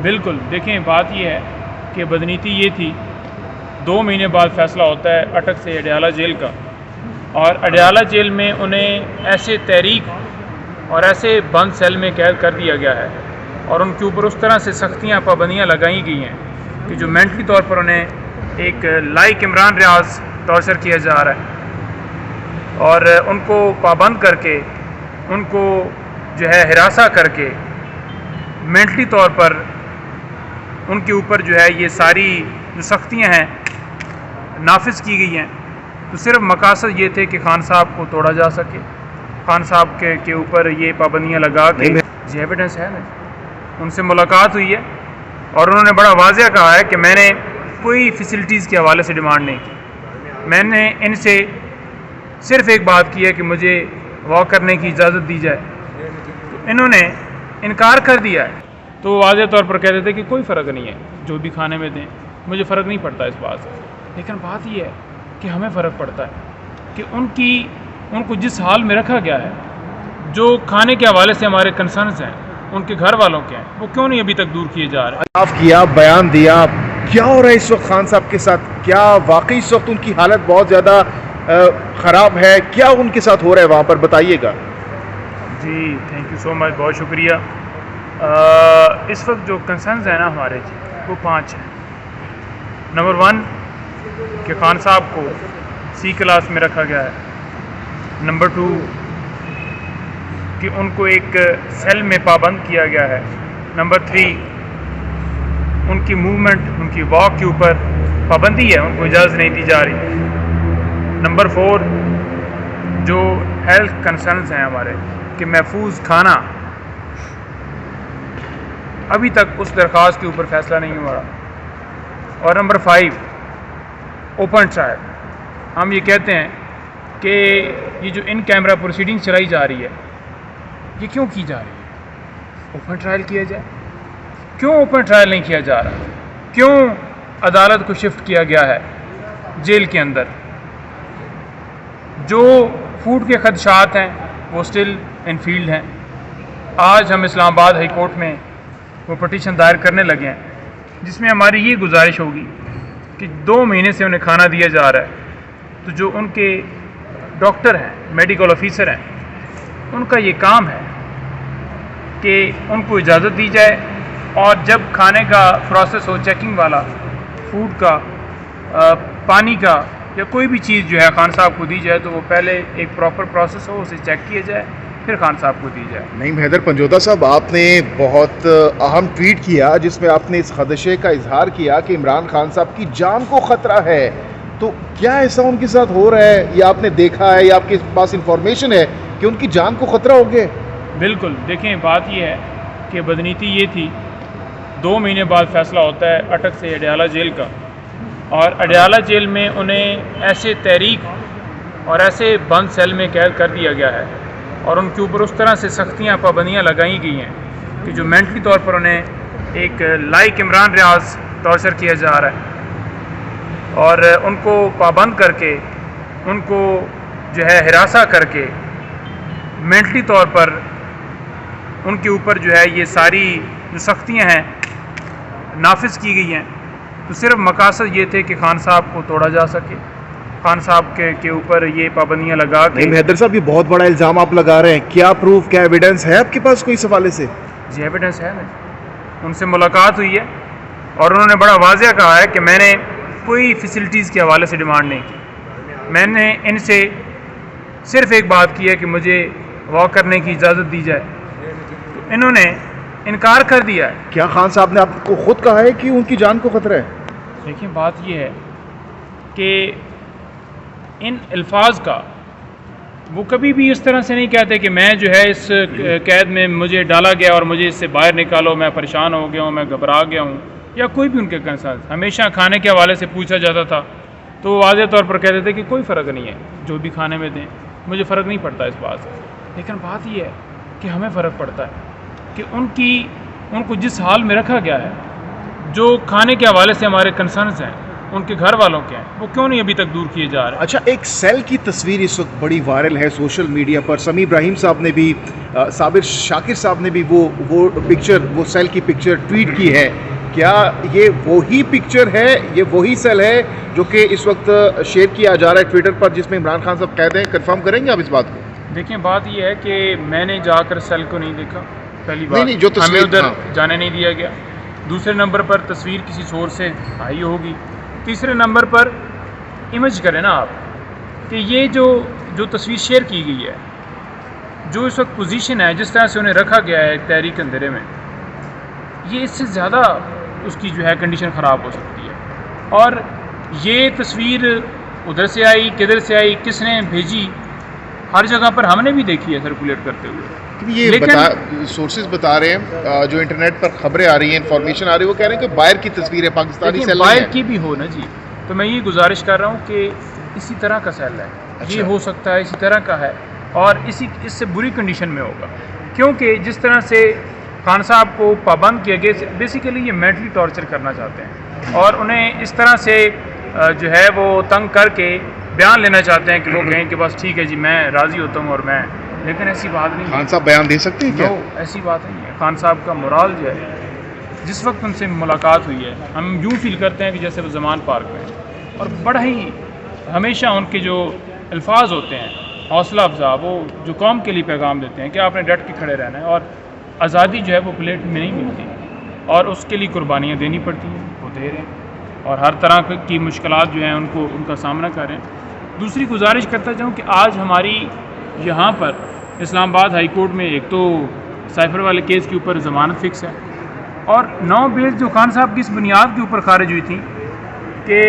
بالکل، دیکھیں بات یہ ہے کہ بدنیتی یہ تھی، 2 مہینے بعد فیصلہ ہوتا ہے اٹک سے اڈیالہ جیل کا، اور اڈیالہ جیل میں انہیں ایسے تحریک اور ایسے بند سیل میں قید کر دیا گیا ہے، اور ان کے اوپر اس طرح سے سختیاں پابندیاں لگائی گئی ہیں کہ جو مینٹلی طور پر انہیں ایک لائک عمران ریاض ٹارچر کیا جا رہا ہے، اور ان کو پابند کر کے، ان کو جو ہے ہراساں کر کے مینٹلی طور پر ان کے اوپر جو ہے یہ ساری جو سختیاں ہیں نافذ کی گئی ہیں، تو صرف مقاصد یہ تھے کہ خان صاحب کو توڑا جا سکے، خان صاحب کے اوپر یہ پابندیاں لگا کے یہ ایویڈنس ہے نا، ان سے ملاقات ہوئی ہے اور انہوں نے بڑا واضح کہا ہے کہ میں نے کوئی فیسلٹیز کے حوالے سے ڈیمانڈ نہیں کی، میں نے ان سے صرف ایک بات کی ہے کہ مجھے واک کرنے کی اجازت دی جائے، تو انہوں نے انکار کر دیا ہے، تو واضح طور پر کہہ دیتے کہ کوئی فرق نہیں ہے، جو بھی کھانے میں دیں مجھے فرق نہیں پڑتا اس بات سے، لیکن بات یہ ہے کہ ہمیں فرق پڑتا ہے کہ ان کو جس حال میں رکھا گیا ہے، جو کھانے کے حوالے سے ہمارے کنسرنز ہیں ان کے گھر والوں کے ہیں، وہ کیوں نہیں ابھی تک دور کیے جا رہے؟ آپ کیا بیان دیا، کیا ہو رہا ہے اس وقت خان صاحب کے ساتھ؟ کیا واقعی اس وقت ان کی حالت بہت زیادہ خراب ہے؟ کیا ان کے ساتھ ہو رہا ہے وہاں پر، بتائیے گا۔ جی تھینک یو سو مچ، بہت شکریہ۔ اس وقت جو کنسرنز ہیں نا ہمارے جی وہ 5 ہیں۔ نمبر 1 کہ خان صاحب کو C کلاس میں رکھا گیا ہے۔ نمبر 2 کہ ان کو ایک سیل میں پابند کیا گیا ہے۔ نمبر 3 ان کی موومنٹ، ان کی واک کے اوپر پابندی ہے، ان کو اجازت نہیں دی جا رہی۔ نمبر 4 جو ہیلتھ کنسرنز ہیں ہمارے کہ محفوظ کھانا، ابھی تک اس درخواست کے اوپر فیصلہ نہیں ہوا۔ اور نمبر 5 اوپن ٹرائل۔ ہم یہ کہتے ہیں کہ یہ جو ان کیمرہ پروسیڈنگ چلائی جا رہی ہے یہ کیوں کی جا رہی ہے؟ اوپن ٹرائل کیا جائے۔ کیوں اوپن ٹرائل نہیں کیا جا رہا؟ کیوں عدالت کو شفٹ کیا گیا ہے جیل کے اندر؟ جو فوڈ کے خدشات ہیں وہ سٹل ان فیلڈ ہیں۔ آج ہم اسلام آباد ہائی کورٹ میں وہ پٹیشن دائر کرنے لگے ہیں جس میں ہماری یہ گزارش ہوگی کہ 2 مہینے سے انہیں کھانا دیا جا رہا ہے، تو جو ان کے ڈاکٹر ہیں، میڈیکل آفیسر ہیں، ان کا یہ کام ہے کہ ان کو اجازت دی جائے، اور جب کھانے کا پروسیس ہو، چیکنگ والا، فوڈ کا، پانی کا یا کوئی بھی چیز جو ہے خان صاحب کو دی جائے تو وہ پہلے ایک پراپر پروسیس ہو، اسے چیک کیا جائے، پھر خان صاحب کو دی جائے۔ نعیم حیدر پنجوتا صاحب، آپ نے بہت اہم ٹویٹ کیا جس میں آپ نے اس خدشے کا اظہار کیا کہ عمران خان صاحب کی جان کو خطرہ ہے، تو کیا ایسا ان کے ساتھ ہو رہا ہے، یا آپ نے دیکھا ہے، یا آپ کے پاس انفارمیشن ہے کہ ان کی جان کو خطرہ ہو گیا؟ بالکل، دیکھیں بات یہ ہے کہ بدنیتی یہ تھی، 2 مہینے بعد فیصلہ ہوتا ہے اٹک سے اڈیالہ جیل کا، اور اڈیالہ جیل میں انہیں ایسے تحریک اور ایسے بند سیل میں قید کر دیا گیا ہے، اور ان کے اوپر اس طرح سے سختیاں پابندیاں لگائی گئی ہیں کہ جو مینٹلی طور پر انہیں ایک لائک عمران ریاض ٹارچر کیا جا رہا ہے، اور ان کو پابند کر کے، ان کو جو ہے ہراساں کر کے مینٹلی طور پر ان کے اوپر جو ہے یہ ساری جو سختیاں ہیں نافذ کی گئی ہیں، تو صرف مقاصد یہ تھے کہ خان صاحب کو توڑا جا سکے، خان صاحب کے اوپر یہ پابندیاں لگا کے۔ نعیم حیدر صاحب، یہ بہت بڑا الزام آپ لگا رہے ہیں، کیا پروف، کیا ایویڈنس ہے آپ کے پاس کوئی اس حوالے سے؟ جی ایویڈنس ہے نا، ان سے ملاقات ہوئی ہے اور انہوں نے بڑا واضح کہا ہے کہ میں نے کوئی فیسلٹیز کے حوالے سے ڈیمانڈ نہیں کی، میں نے ان سے صرف ایک بات کی ہے کہ مجھے واک کرنے کی اجازت دی جائے، تو انہوں نے انکار کر دیا ہے۔ کیا خان صاحب نے آپ کو خود کہا ہے کہ ان کی جان کو خطرہ ہے؟ دیکھیں بات یہ ہے کہ ان الفاظ کا وہ کبھی بھی اس طرح سے نہیں کہتے کہ میں جو ہے اس قید میں مجھے ڈالا گیا اور مجھے اس سے باہر نکالو، میں پریشان ہو گیا ہوں، میں گھبرا گیا ہوں، یا کوئی بھی ان کے کنسرن۔ ہمیشہ کھانے کے حوالے سے پوچھا جاتا تھا تو وہ واضح طور پر کہتے تھے کہ کوئی فرق نہیں ہے، جو بھی کھانے میں دیں مجھے فرق نہیں پڑتا اس بات سے، لیکن بات یہ ہے کہ ہمیں فرق پڑتا ہے کہ ان کو جس حال میں رکھا گیا ہے، جو کھانے کے حوالے سے ہمارے کنسرنز ہیں ان کے گھر والوں کے ہیں، وہ کیوں نہیں ابھی تک دور کیے جا رہے ہیں؟ اچھا، ایک سیل کی تصویر اس وقت بڑی وائرل ہے سوشل میڈیا پر. سمیع ابراہیم صاحب نے بھی، صابر شاکر صاحب نے بھی وہ پکچر، وہ سیل کی پکچر ٹویٹ کی ہے. کیا یہ وہی پکچر ہے، یہ وہی سیل ہے جو کہ اس وقت شیئر کیا جا رہا ہے ٹویٹر پر، جس میں عمران خان صاحب قید ہیں؟ کنفرم کریں گے آپ اس بات کو؟ دیکھیں، بات یہ ہے کہ میں نے جا کر سیل کو نہیں دیکھا، پہلی بات. نہیں، جو تصویر ہمیں ادھر جانے نہیں دیا گیا. دوسرے نمبر پر تصویر کسی سورس سے آئی ہوگی. تیسرے نمبر پر امیج کریں نا آپ کہ یہ جو تصویر شیئر کی گئی ہے، جو اس وقت پوزیشن ہے، جس طرح سے انہیں رکھا گیا ہے تحریک اندھیرے میں، یہ اس سے زیادہ اس کی جو ہے کنڈیشن خراب ہو سکتی ہے. اور یہ تصویر ادھر سے آئی، کدھر سے آئی، کس نے بھیجی، ہر جگہ پر ہم نے بھی دیکھی ہے سرکولیٹ کرتے ہوئے. یہ سورسز بتا رہے ہیں، جو انٹرنیٹ پر خبریں آ رہی ہیں، انفارمیشن آ رہی ہے، وہ کہہ رہے ہیں کہ باہر کی تصویر ہے، پاکستانی سیل باہر کی بھی ہو نا جی. تو میں یہ گزارش کر رہا ہوں کہ اسی طرح کا سیل ہے. یہ ہو سکتا ہے اسی طرح کا ہے، اور اس سے بری کنڈیشن میں ہوگا، کیونکہ جس طرح سے خان صاحب کو پابند کیا گیا، بیسیکلی یہ مینٹلی ٹارچر کرنا چاہتے ہیں، اور انہیں اس طرح سے جو ہے وہ تنگ کر کے بیان لینا چاہتے ہیں کہ وہ کہیں کہ بس ٹھیک ہے جی، میں راضی ہوتا ہوں. اور میں، لیکن ایسی بات نہیں ہے. خان صاحب بیان دے سکتے ہیں کیا؟ ایسی بات نہیں ہے. خان صاحب کا مورال جو ہے، جس وقت ان سے ملاقات ہوئی ہے، ہم یوں فیل کرتے ہیں کہ جیسے وہ زمان پارک میں ہیں. اور بڑا ہی ہمیشہ ان کے جو الفاظ ہوتے ہیں حوصلہ افزا، وہ جو قوم کے لیے پیغام دیتے ہیں کہ آپ نے ڈٹ کے کھڑے رہنا ہے، اور آزادی جو ہے وہ پلیٹ میں نہیں ملتی، اور اس کے لیے قربانیاں دینی پڑتی ہیں، وہ دے رہے ہیں، اور ہر طرح کی مشکلات جو ہیں ان کا سامنا کر رہے ہیں. دوسری گزارش کرتا جاؤں کہ آج ہماری یہاں پر اسلام آباد ہائی کورٹ میں ایک تو سائفر والے کیس کے اوپر ضمانت فکس ہے، اور 9 بیل جو خان صاحب کی اس بنیاد کے اوپر خارج ہوئی تھی کہ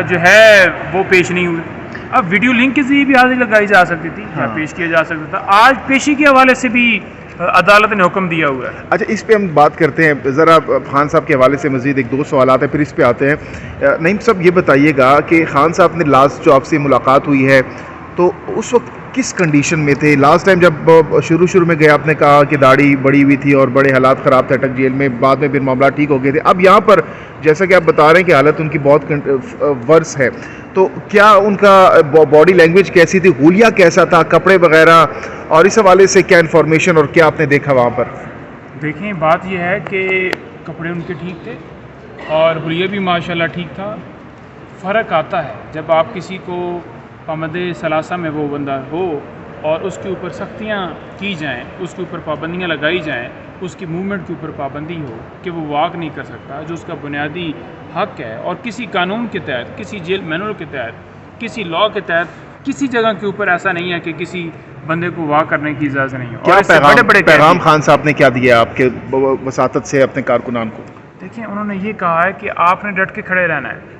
جو ہے وہ پیش نہیں ہوئے. اب ویڈیو لنک کے ذریعے بھی حاضری لگائی جا سکتی تھی، پیش کیا جا سکتا تھا. آج پیشی کے حوالے سے بھی عدالت نے حکم دیا ہوا ہے. اچھا، اس پہ ہم بات کرتے ہیں ذرا. خان صاحب کے حوالے سے مزید 1-2 سوالات ہیں، پھر اس پہ آتے ہیں. نعیم صاحب، یہ بتائیے گا کہ خان صاحب نے لاسٹ جو آپ سے ملاقات ہوئی ہے تو اس وقت کس کنڈیشن میں تھے؟ لاسٹ ٹائم جب شروع میں گئے آپ نے کہا کہ داڑھی بڑی ہوئی تھی اور بڑے حالات خراب تھے اٹک جیل میں، بعد میں پھر معاملات ٹھیک ہو گئے تھے. اب یہاں پر جیسا کہ آپ بتا رہے ہیں کہ حالت ان کی بہت ورس ہے، تو کیا ان کا باڈی لینگویج کیسی تھی، غولیہ کیسا تھا، کپڑے وغیرہ، اور اس حوالے سے کیا انفارمیشن اور کیا آپ نے دیکھا وہاں پر؟ دیکھیں، بات یہ ہے کہ کپڑے ان کے ٹھیک تھے اور حلیہ بھی ماشاءاللہ ٹھیک تھا. فرق آتا ہے جب آپ کسی کو پامد ثلاثہ میں وہ بندہ ہو اور اس کے اوپر سختیاں کی جائیں، اس کے اوپر پابندیاں لگائی جائیں، اس کی موومنٹ کے اوپر پابندی ہو کہ وہ واک نہیں کر سکتا، جو اس کا بنیادی حق ہے، اور کسی قانون کے تحت، کسی جیل مینول کے تحت، کسی لاء کے تحت کسی جگہ کے اوپر ایسا نہیں ہے کہ کسی بندے کو واک کرنے کی اجازت نہیں ہو. کیا پیغام خان صاحب نے کیا دیا آپ کے وساطت سے اپنے کارکنان کو؟ دیکھیں، انہوں نے یہ کہا ہے کہ آپ نے ڈٹ کے کھڑے رہنا ہے.